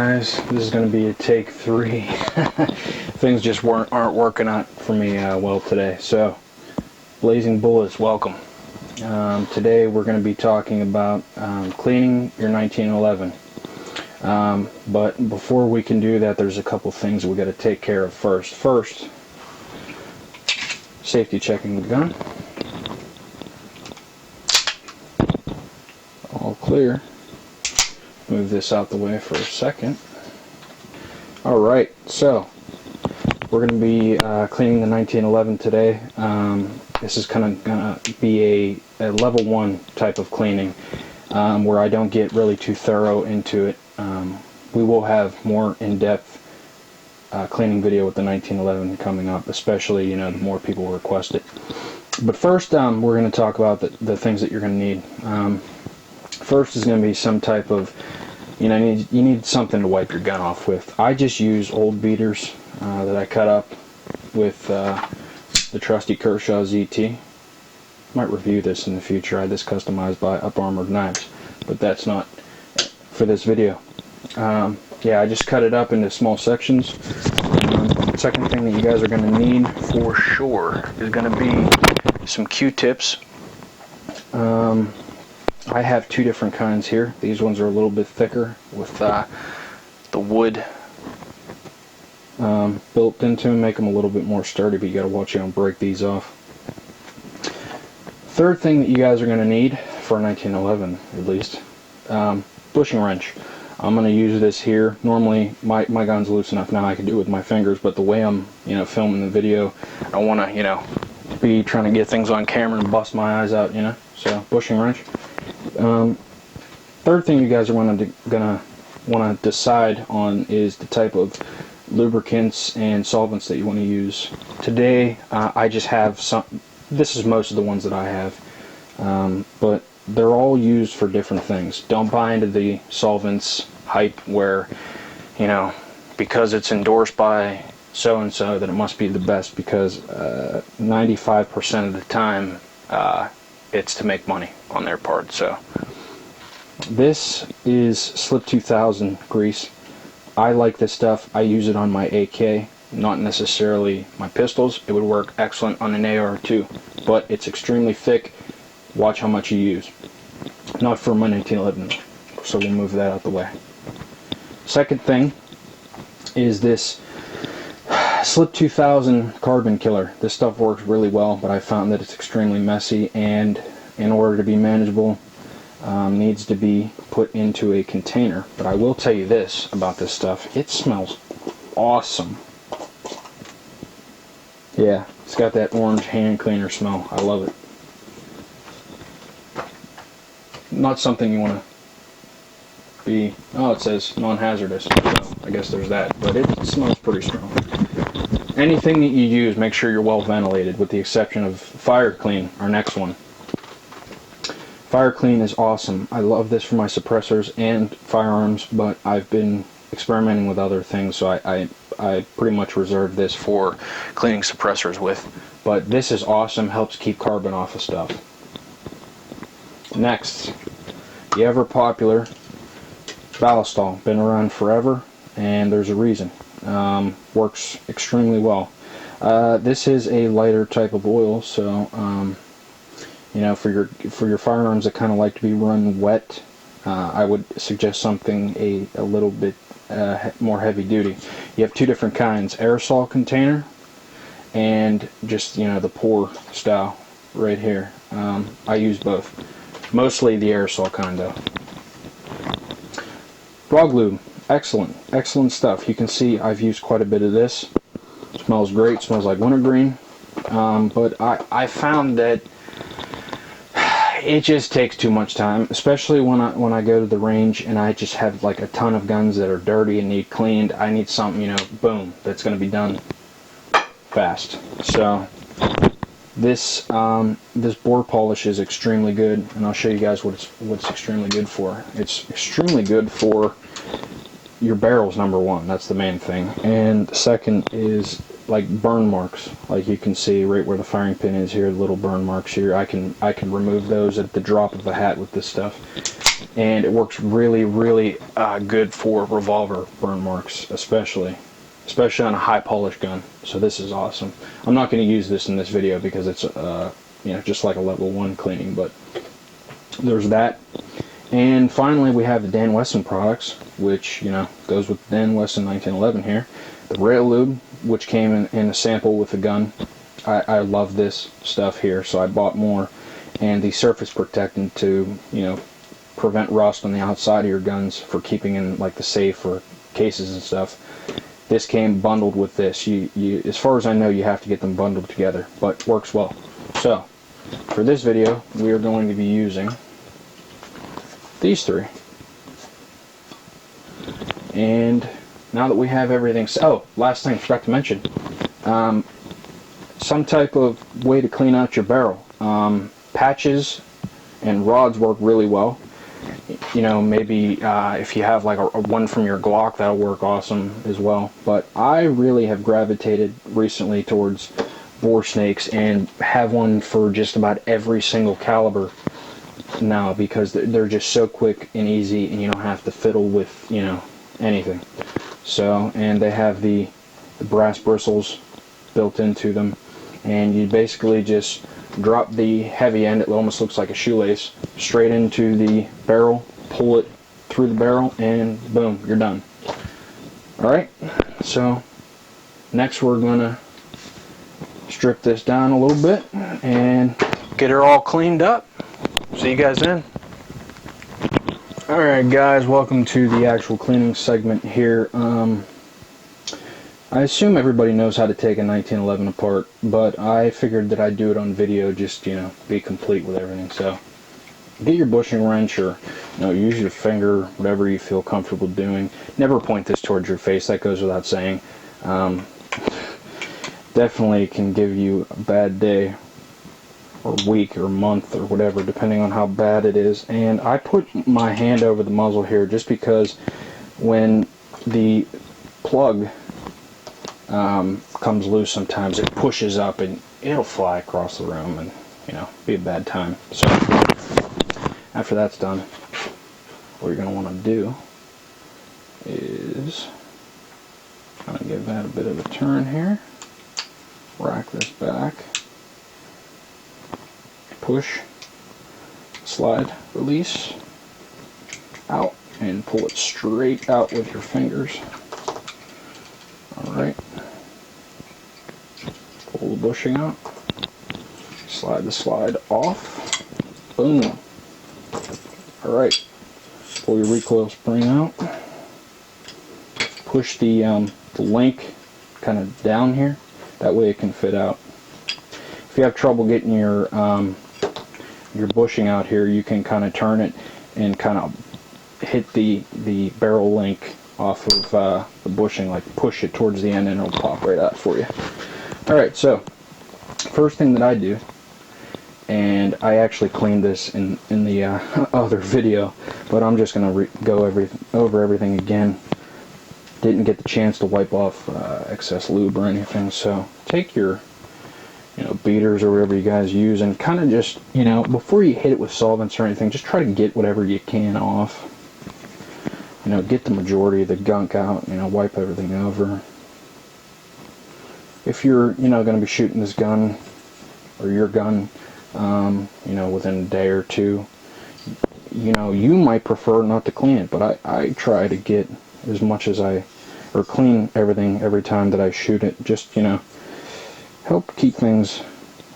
guys, this is going to be a take 3. Things just aren't working out for me well today. So, Blazing Bullets, welcome. Today we're going to be talking about cleaning your 1911. But before we can do that, there's a couple things we got to take care of first. First, safety checking the gun. All clear. Move this out the way for a second. Alright, so we're going to be cleaning the 1911 today. This is kind of going to be a level 1 type of cleaning where I don't get really too thorough into it. We will have more in-depth cleaning video with the 1911 coming up, especially, you know, the more people request it. But first, we're going to talk about the things that you're going to need. First is going to be some type of, you need something to wipe your gun off with. I just use old beaters that I cut up with the trusty Kershaw ZT. Might review this in the future. I had this customized by Up Armored Knives, but that's not for this video. Yeah, I just cut it up into small sections. Second thing that you guys are going to need for sure is going to be some Q-tips. I have 2 different kinds here. These ones are a little bit thicker with the wood built into them, make them a little bit more sturdy, but you got to watch out and break these off. Third thing that you guys are going to need for 1911, at least, bushing wrench. I'm going to use this here. Normally my gun's loose enough now I can do it with my fingers, but the way I'm filming the video, I don't want to be trying to get things on camera and bust my eyes out, so bushing wrench. Third thing you guys are gonna want to decide on is the type of lubricants and solvents that you want to use. Today I just have some. This is most of the ones that I have, but they're all used for different things. Don't buy into the solvents hype where because it's endorsed by so and so that it must be the best, because 95% of the time it's to make money on their part. So this is Slip 2000 grease. I like this stuff. I use it on my AK, not necessarily my pistols. It would work excellent on an AR too, but it's extremely thick. Watch how much you use. Not for my 1911, so we'll move that out the way. Second thing is this Slip 2000 carbon killer. This stuff works really well, but I found that it's extremely messy, and in order to be manageable, needs to be put into a container. But I will tell you this about this stuff: it smells awesome. Yeah, it's got that orange hand cleaner smell. I love it. Not something you want to be, it says non-hazardous, so I guess there's that, but it smells pretty strong. Anything that you use, make sure you're well ventilated, with the exception of Fire Clean, our next one. Fire Clean is awesome. I love this for my suppressors and firearms, but I've been experimenting with other things, so I pretty much reserve this for cleaning suppressors with. But this is awesome, helps keep carbon off of stuff. Next, the ever popular Ballistol. Been around forever, and there's a reason. Works extremely well. This is a lighter type of oil, so for your firearms that kind of like to be run wet, I would suggest something a little bit more heavy duty. You have 2 different kinds: aerosol container and just the pour style right here. I use both. Mostly the aerosol kind though. Frog lube, excellent stuff. You can see I've used quite a bit of this. Smells great, smells like wintergreen. But I found that it just takes too much time, especially when I go to the range and I just have like a ton of guns that are dirty and need cleaned. I need something, boom, that's going to be done fast. So this bore polish is extremely good, and I'll show you guys what it's extremely good for. It's extremely good for your barrels, number 1. That's the main thing. And second is like burn marks. Like you can see right where the firing pin is here, little burn marks here. I can remove those at the drop of a hat with this stuff. and it works really, really good for revolver burn marks, especially on a high polish gun. So this is awesome. I'm not going to use this in this video because it's you know, just like a level 1 cleaning, but there's that. And finally, we have the Dan Wesson products, which, you know, goes with Dan Wesson 1911 here. The Rail Lube, which came in a sample with the gun. I love this stuff here, so I bought more. And the surface protectant to, you know, prevent rust on the outside of your guns for keeping in like the safe or cases and stuff. This came bundled with this. You, as far as I know, you have to get them bundled together, but works well. So, for this video, we are going to be using these 3. And now that we have everything, oh, last thing I forgot to mention, some type of way to clean out your barrel. Patches and rods work really well. You know, maybe if you have like a one from your Glock, that'll work awesome as well. But I really have gravitated recently towards bore snakes and have one for just about every single caliber now, because they're just so quick and easy, and you don't have to fiddle with, you know, anything. So, and they have the brass bristles built into them, and you basically just drop the heavy end, it almost looks like a shoelace, straight into the barrel, pull it through the barrel, and boom, you're done. Alright, so next we're going to strip this down a little bit and get her all cleaned up. See you guys then. Alright guys, welcome to the actual cleaning segment here. I assume everybody knows how to take a 1911 apart, but I figured that I'd do it on video, just, you know, be complete with everything. So get your bushing wrench, or, you know, use your finger, whatever you feel comfortable doing. Never point this towards your face, that goes without saying. Definitely can give you a bad day or week or month or whatever, depending on how bad it is. And I put my hand over the muzzle here just because when the plug comes loose, sometimes it pushes up and it'll fly across the room and, you know, be a bad time. So after that's done, what you're going to want to do is kind of give that a bit of a turn here, rack this back, push, slide, release, out, and pull it straight out with your fingers. Alright, pull the bushing out, slide the slide off, boom. Alright, pull your recoil spring out, push the link kind of down here, that way it can fit out. If you have trouble getting your bushing out here, you can kind of turn it and kind of hit the barrel link off of the bushing, like push it towards the end and it'll pop right out for you. Alright, so first thing that I do, and I actually cleaned this in the other video, but I'm just going to go over everything again. Didn't get the chance to wipe off excess lube or anything, so take your, you know, beaters or whatever you guys use, and kind of just, you know, before you hit it with solvents or anything, just try to get whatever you can off. You know, get the majority of the gunk out, you know, wipe everything over. If you're, you know, going to be shooting this gun, or your gun, you know, within a day or two, you know, you might prefer not to clean it, but I try to get as much as or clean everything every time that I shoot it, just, you know, help keep things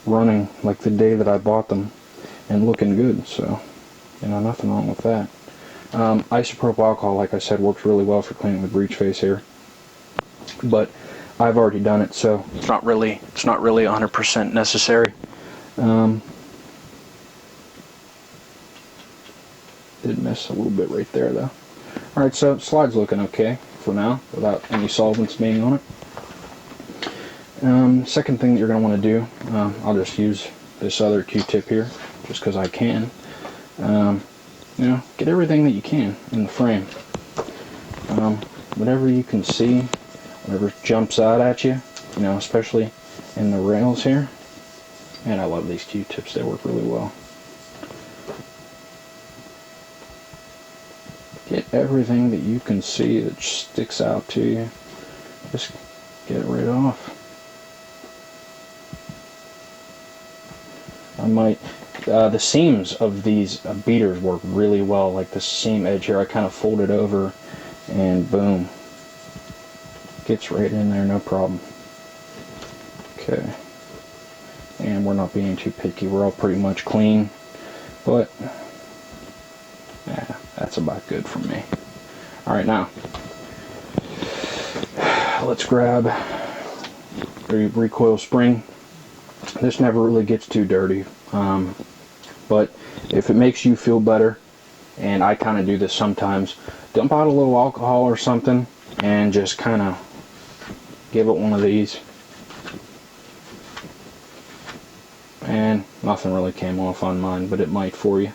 running like the day that I bought them and looking good. So, you know, nothing wrong with that. Isopropyl alcohol, like I said, works really well for cleaning the breech face here, but I've already done it, so it's not really 100% necessary. Did miss a little bit right there though. Alright, so slide's looking okay for now without any solvents being on it. Second thing that you're going to want to do, I'll just use this other Q-tip here just because I can. You know, get everything that you can in the frame. Whatever you can see, whatever jumps out at you, you know, especially in the rails here. And I love these Q-tips, they work really well. get everything that you can see that sticks out to you. Just get it right off. I might, the seams of these beaters work really well, like the seam edge here. I kind of fold it over and boom, gets right in there, no problem. Okay, and we're not being too picky, we're all pretty much clean, but yeah, that's about good for me. Alright, now let's grab the recoil spring. This never really gets too dirty, but if it makes you feel better, and I kind of do this sometimes, dump out a little alcohol or something and just kind of give it one of these. And nothing really came off on mine, but it might for you.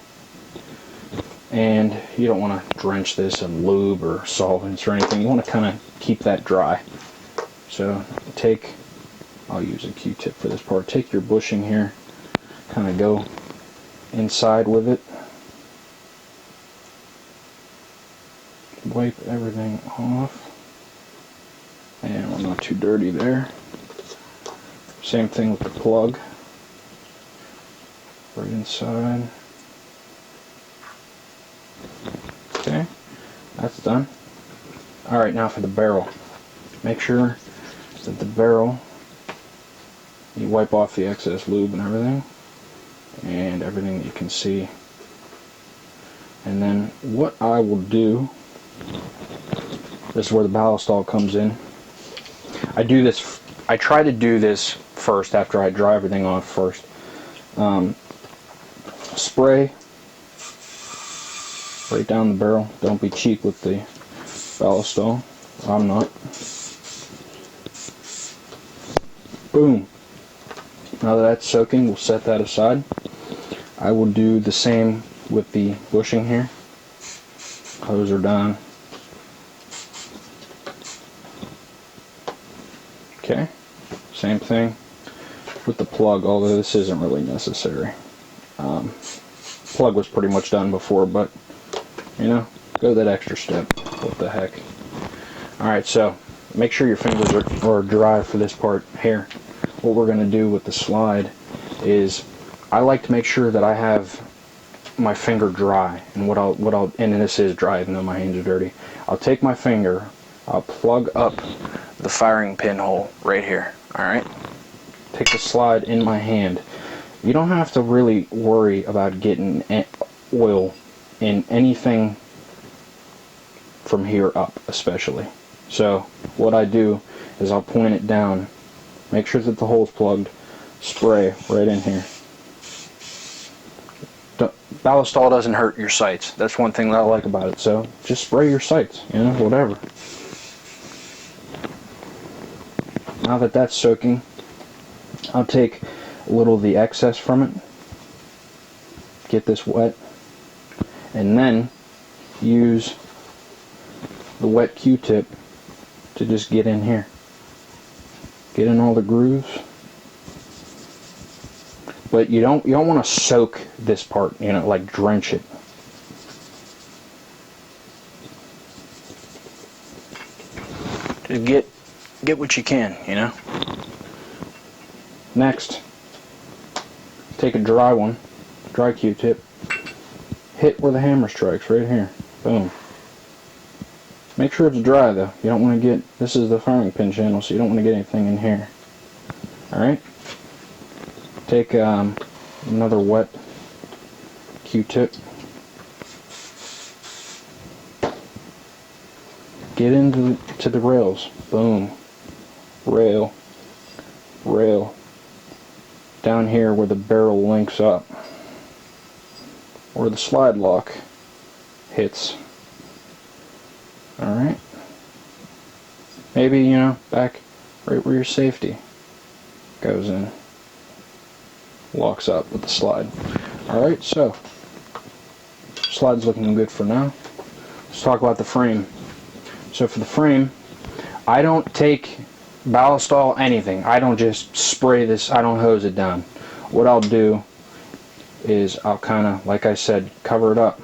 And you don't want to drench this in lube or solvents or anything. You want to kind of keep that dry. So take, I'll use a Q-tip for this part, take your bushing here, kind of go inside with it. Wipe everything off. And we're not too dirty there. Same thing with the plug. Right inside. Okay, that's done. Alright, now for the barrel. Make sure that the barrel, you wipe off the excess lube and everything that you can see. And then what I will do, this is where the ballast all comes in. I try to do this first after I dry everything off first. Spray right down the barrel. Don't be cheap with the ballastol. I'm not. Boom. Now that that's soaking, we'll set that aside. I will do the same with the bushing here. Hose are down. Okay. Same thing with the plug, although this isn't really necessary. Plug was pretty much done before, but you know, go that extra step. What the heck. Alright, so make sure your fingers are dry for this part here. What we're going to do with the slide is, I like to make sure that I have my finger dry, and and this is dry even though my hands are dirty. I'll take my finger, I'll plug up the firing pin hole right here. Alright, take the slide in my hand. You don't have to really worry about getting oil in anything from here up, especially. So what I do is I'll point it down, make sure that the hole's plugged, spray right in here. Ballastol doesn't hurt your sights. That's one thing that I like about it. So just spray your sights, you know, whatever. Now that that's soaking, I'll take a little of the excess from it, get this wet, and then use the wet Q-tip to just get in here. Get in all the grooves. But you don't want to soak this part, you know, like drench it. Just get what you can, you know. Next, take a dry one, dry Q-tip, hit where the hammer strikes, right here. Boom. Make sure it's dry though. You don't want to get, this is the firing pin channel, so you don't want to get anything in here. Alright? Take another wet Q-tip. Get into the rails. Boom. Rail. Rail. Down here where the barrel links up. Where the slide lock hits. Alright. Maybe, you know, back right where your safety goes in. Locks up with the slide. Alright, so slide's looking good for now. Let's talk about the frame. So for the frame, I don't take ballastol, anything. I don't just spray this, I don't hose it down. What I'll do is I'll kind of, like I said, cover it up.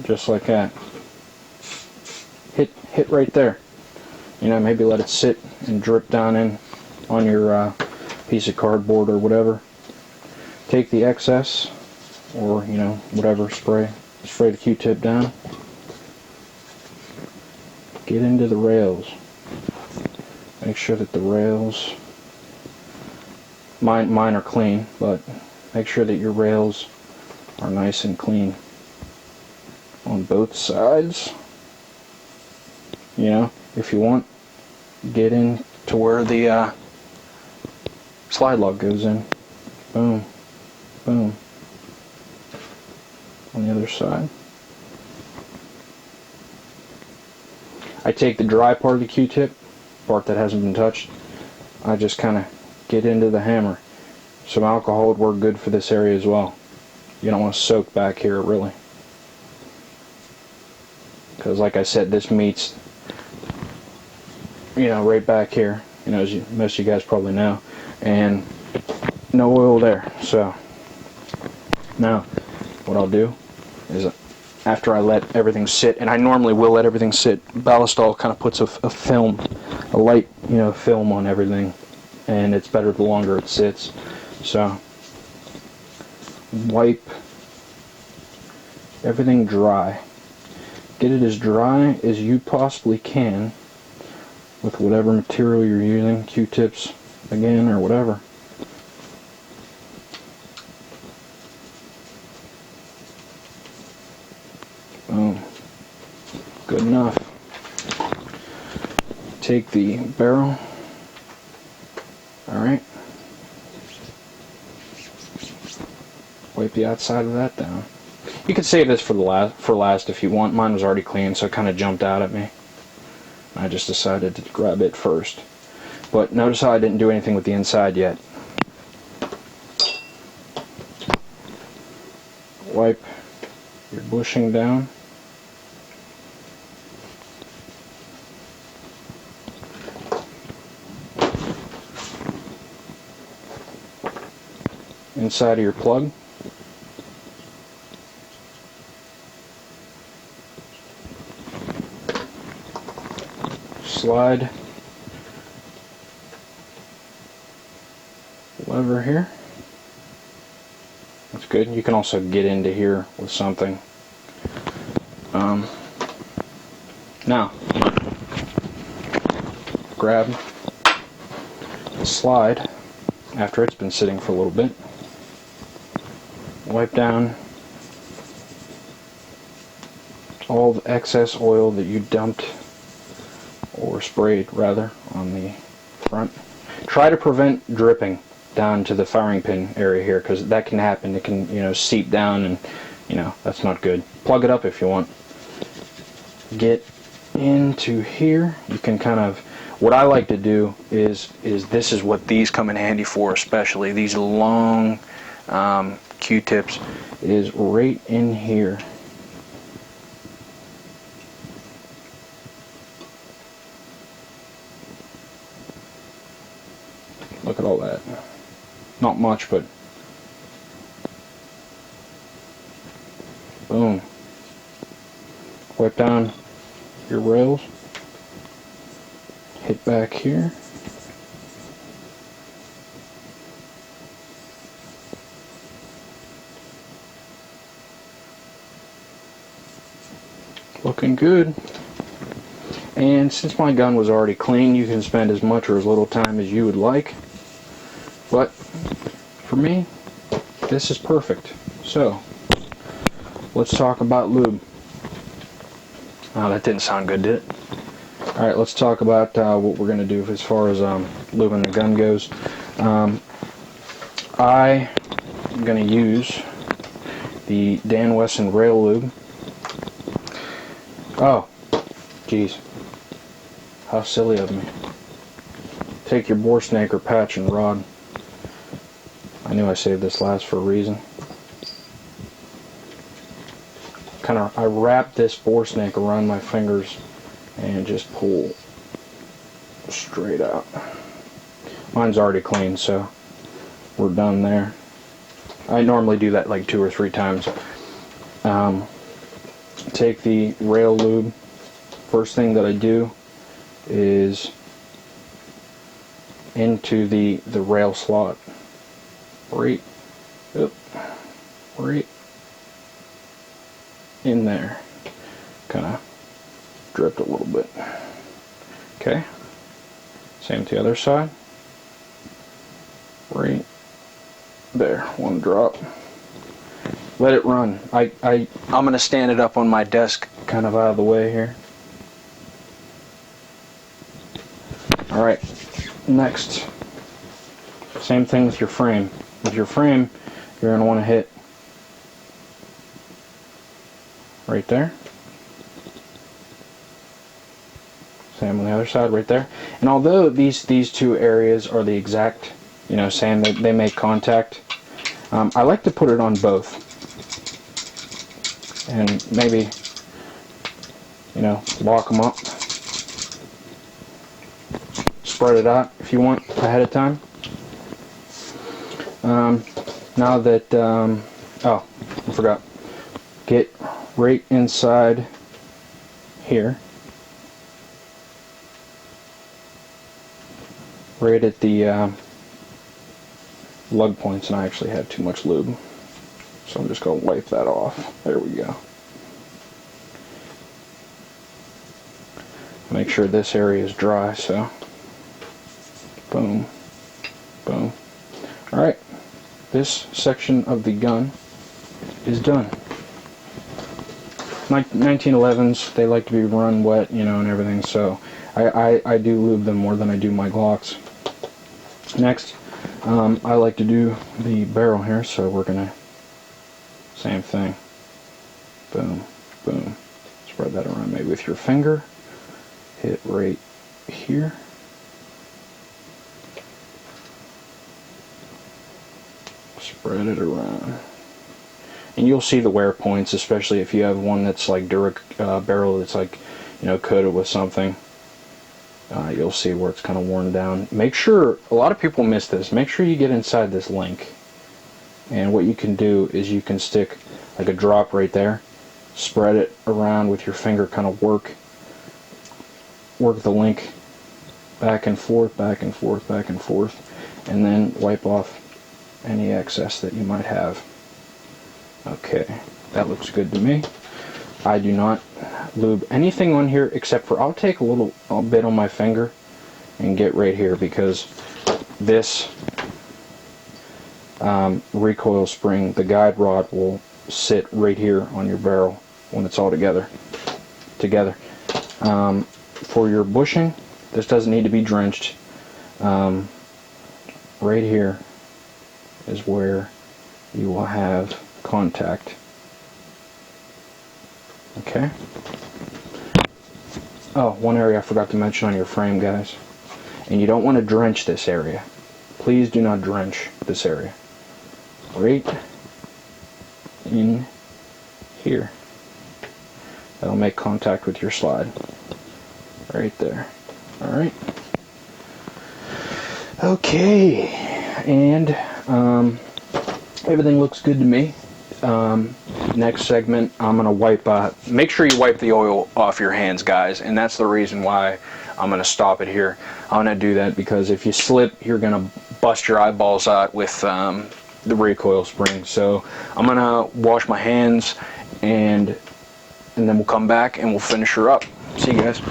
just like that. Hit right there. You know, maybe let it sit and drip down in on your piece of cardboard or whatever. Take the excess, or you know, whatever, spray the Q-tip down. Get into the rails. Make sure that the rails, mine are clean, but make sure that your rails are nice and clean on both sides. You know, if you want, get in to where the slide lock goes in. Boom, boom. On the other side. I take the dry part of the Q-tip, part that hasn't been touched, I just kind of get into the hammer. Some alcohol would work good for this area as well. You don't want to soak back here really, because like I said, this meets, you know, right back here, you know, as most of you guys probably know, and no oil there. So now what I'll do is, after I let everything sit, and I normally will let everything sit, Ballistol kind of puts a film, a light, you know, film on everything, and it's better the longer it sits. So wipe everything dry. Get it as dry as you possibly can with whatever material you're using, Q-tips again or whatever. Boom. Good enough. Take the barrel. Alright. Wipe the outside of that down. You could save this for last if you want. Mine was already clean, so it kind of jumped out at me. I just decided to grab it first. But notice how I didn't do anything with the inside yet. Wipe your bushing down. Inside of your plug. Slide lever here. That's good. You can also get into here with something. Now, grab the slide after it's been sitting for a little bit. Wipe down all the excess oil that you dumped, or sprayed rather, on the front. Try to prevent dripping down to the firing pin area here, because that can happen. It can, you know, seep down, and you know, that's not good. Plug it up if you want. Get into here. You can kind of, what I like to do is this is what these come in handy for, especially these long Q-tips, is right in here. Look at all that. Not much, but boom. Wipe down your rails. Hit back here. Looking good. And since my gun was already clean, you can spend as much or as little time as you would like. But for me, this is perfect. So, let's talk about lube. Oh, that didn't sound good, did it? Alright, let's talk about what we're going to do as far as lubing the gun goes. I am going to use the Dan Wesson Rail Lube. Oh, geez. How silly of me. Take your bore snake or patch and rod. I knew I saved this last for a reason. I wrap this bore snake around my fingers and just pull straight out. Mine's already clean, so we're done there. I normally do that like 2 or 3 times. take the rail lube. First thing that I do is into the rail slot, right in there. Kind of dripped a little bit. Okay, same to the other side, right there, one drop. Let it run. I'm gonna stand it up on my desk kind of out of the way here. Alright, next, same thing with your frame. With your frame, you're going to want to hit right there. Same on the other side, right there. And although these two areas are the exact, same, they make contact, I like to put it on both. And maybe, lock them up. Spread it out if you want ahead of time. Now that, oh, I forgot. Get right inside here. Right at the lug points, and I actually had too much lube. So I'm just going to wipe that off. There we go. Make sure this area is dry, so boom, boom. Alright, this section of the gun is done. Like 1911s, they like to be run wet, and everything, so I do lube them more than I do my Glocks. Next, I like to do the barrel here, so we're going to, same thing, boom, boom. Spread that around maybe with your finger, hit right here. Spread it around, and you'll see the wear points, especially if you have one that's like barrel that's like coated with something. You'll see where it's kind of worn down. Make sure, a lot of people miss this, make sure you get inside this link, and what you can do is you can stick like a drop right there, spread it around with your finger, kind of work the link back and forth, back and forth, back and forth, and then wipe off any excess that you might have. Okay, that looks good to me. I do not lube anything on here except for, I'll take a bit on my finger and get right here, because this recoil spring, the guide rod, will sit right here on your barrel when it's all together. For your bushing, this doesn't need to be drenched. Right here is where you will have contact. Okay. Oh, one area I forgot to mention on your frame, guys. And you don't want to drench this area. Please do not drench this area. Right in here. That'll make contact with your slide. Right there. Alright. Okay. And everything looks good to me. Next segment, I'm going to wipe, make sure you wipe the oil off your hands, guys, and that's the reason why I'm going to stop it here. I'm going to do that because if you slip, you're going to bust your eyeballs out with the recoil spring. So I'm going to wash my hands, and then we'll come back and we'll finish her up. See you guys.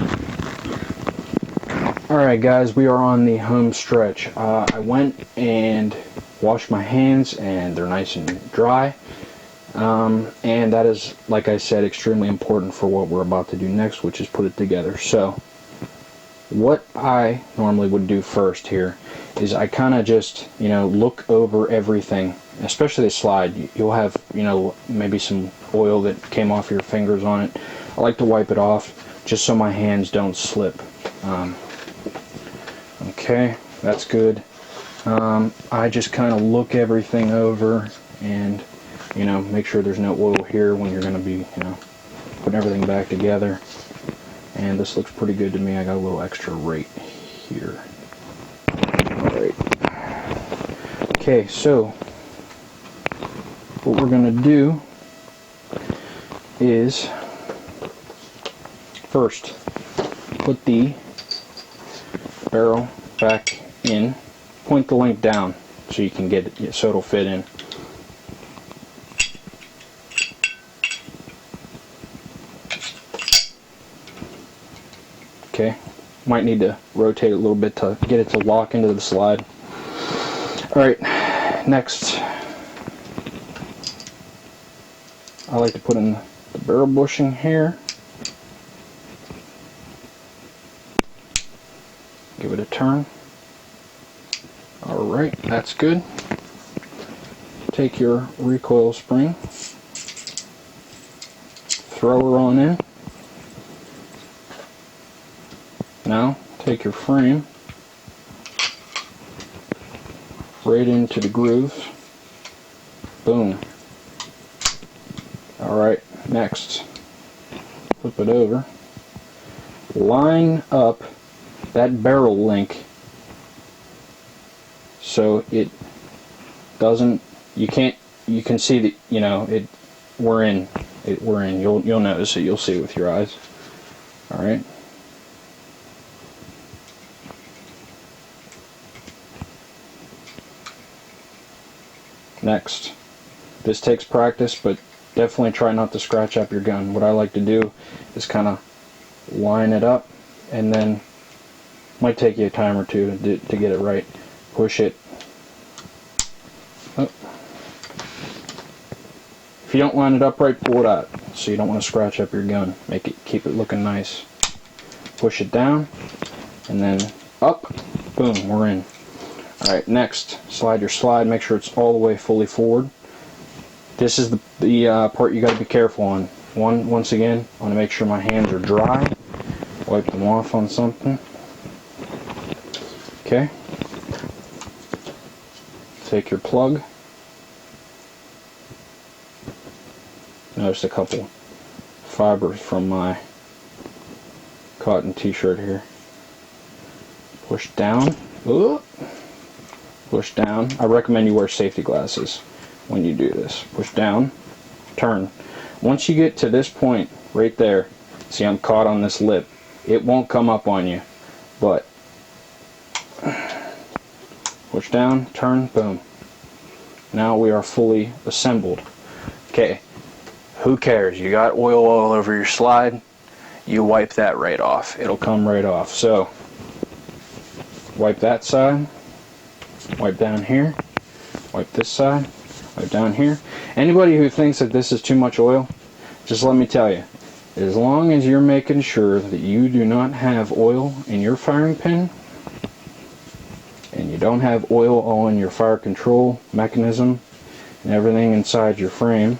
Alright guys, we are on the home stretch. I went and washed my hands, and they're nice and dry. And that is, like I said, extremely important for what we're about to do next, which is put it together. So what I normally would do first here is I kind of just, look over everything, especially the slide. You'll have, maybe some oil that came off your fingers on it. I like to wipe it off just so my hands don't slip. Okay, that's good. I just kind of look everything over and make sure there's no oil here when you're going to be, putting everything back together. And this looks pretty good to me. I got a little extra right here. Alright. Okay, so what we're going to do is First, put the barrel back in. Point the link down so you can get it, so it'll fit in. Okay, might need to rotate it a little bit to get it to lock into the slide. Alright, next, I like to put in the barrel bushing here. Give it a turn. Alright, that's good. Take your recoil spring, throw her on in. Now, take your frame right into the groove. Boom. Alright, next, flip it over. Line up that barrel link so it doesn't, you can see that, you know, we're in. You'll notice it, you'll see it with your eyes. Alright. Next, this takes practice, but definitely try not to scratch up your gun. What I like to do is kind of line it up, and then might take you a time or two to get it right. Push it. Oh. If you don't line it up right, pull it out. So you don't want to scratch up your gun. Keep it looking nice. Push it down, and then up. Boom, we're in. Alright, next, slide your slide, make sure it's all the way fully forward. This is the part you got to be careful on. Once again, I want to make sure my hands are dry. Wipe them off on something. Okay. Take your plug. Notice a couple fibers from my cotton t-shirt here. Push down. Ooh. Push down. I recommend you wear safety glasses when you do this. Push down, turn. Once you get to this point right there, see I'm caught on this lip. It won't come up on you, but push down, turn, boom. Now we are fully assembled. Okay, who cares? You got oil all over your slide, you wipe that right off. It'll come right off. So, wipe that side. Wipe down here, wipe this side, wipe down here. Anybody who thinks that this is too much oil, just let me tell you, as long as you're making sure that you do not have oil in your firing pin, and you don't have oil all in your fire control mechanism, and everything inside your frame,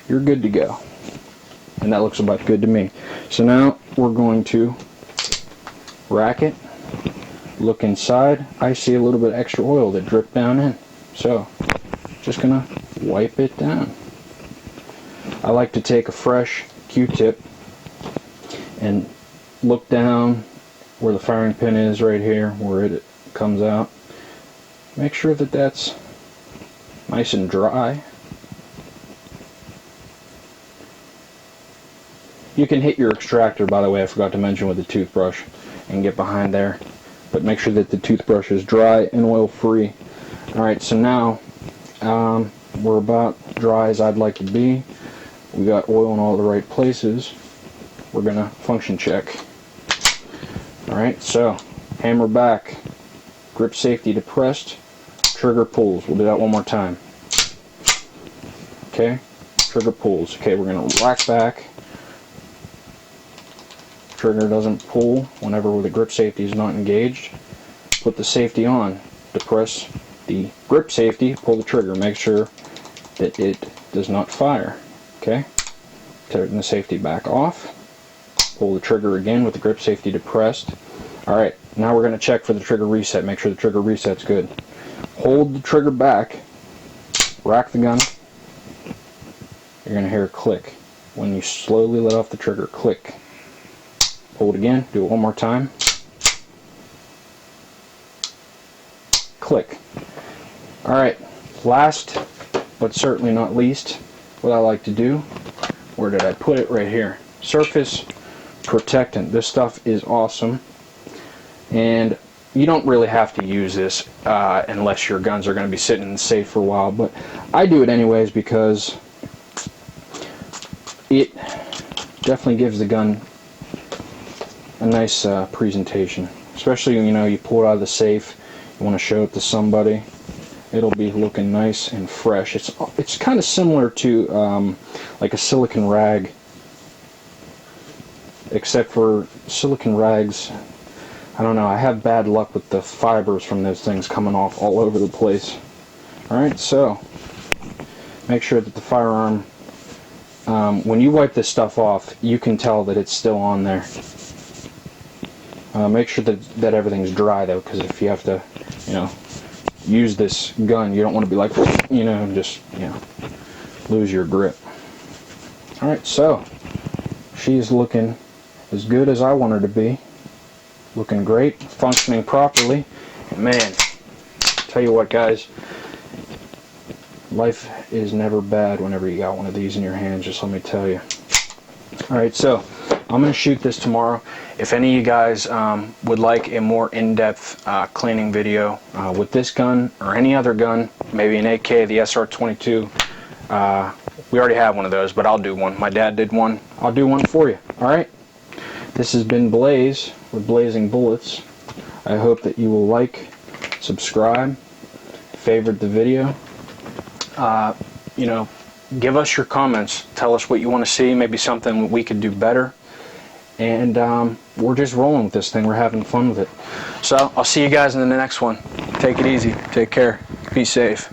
you're good to go. And that looks about good to me. So now we're going to rack it. Look inside. I see a little bit extra oil that dripped down in. So, just gonna wipe it down. I like to take a fresh Q-tip and look down where the firing pin is right here, where it comes out. Make sure that that's nice and dry. You can hit your extractor, by the way, I forgot to mention, with a toothbrush and get behind there. But make sure that the toothbrush is dry and oil free. Alright, so now we're about dry as I'd like to be. We got oil in all the right places. We're going to function check. Alright, so hammer back, grip safety depressed, trigger pulls. We'll do that one more time. Okay, trigger pulls. Okay, we're going to rack back. Trigger doesn't pull whenever the grip safety is not engaged. Put the safety on. Depress the grip safety, pull the trigger. Make sure that it does not fire. Okay? Turn the safety back off. Pull the trigger again with the grip safety depressed. Alright, now we're going to check for the trigger reset. Make sure the trigger reset's good. Hold the trigger back. Rack the gun. You're going to hear a click. When you slowly let off the trigger, click. Hold it again, do it one more time. Click. Alright, last but certainly not least, what I like to do, where did I put it? Right here. Surface protectant. This stuff is awesome, and you don't really have to use this unless your guns are going to be sitting in the safe for a while, but I do it anyways because it definitely gives the gun a nice presentation. Especially when you pull it out of the safe, you want to show it to somebody. It'll be looking nice and fresh. It's kind of similar to like a silicone rag, except for silicone rags, I don't know, I have bad luck with the fibers from those things coming off all over the place. Alright, so make sure that the firearm, when you wipe this stuff off, you can tell that it's still on there. Make sure that everything's dry though, because if you have to, use this gun, you don't want to be like, just, lose your grip. Alright, so she's looking as good as I want her to be. Looking great, functioning properly. And man, tell you what guys, life is never bad whenever you got one of these in your hands, just let me tell you. Alright, so I'm going to shoot this tomorrow. If any of you guys would like a more in-depth cleaning video with this gun or any other gun, maybe an AK, the SR22, we already have one of those, but I'll do one. My dad did one. I'll do one for you. Alright? This has been Blaze with Blazing Bullets. I hope that you will like, subscribe, favorite the video. Give us your comments. Tell us what you want to see, maybe something we could do better. And we're just rolling with this thing. We're having fun with it. So I'll see you guys in the next one. Take it easy. Take care. Be safe.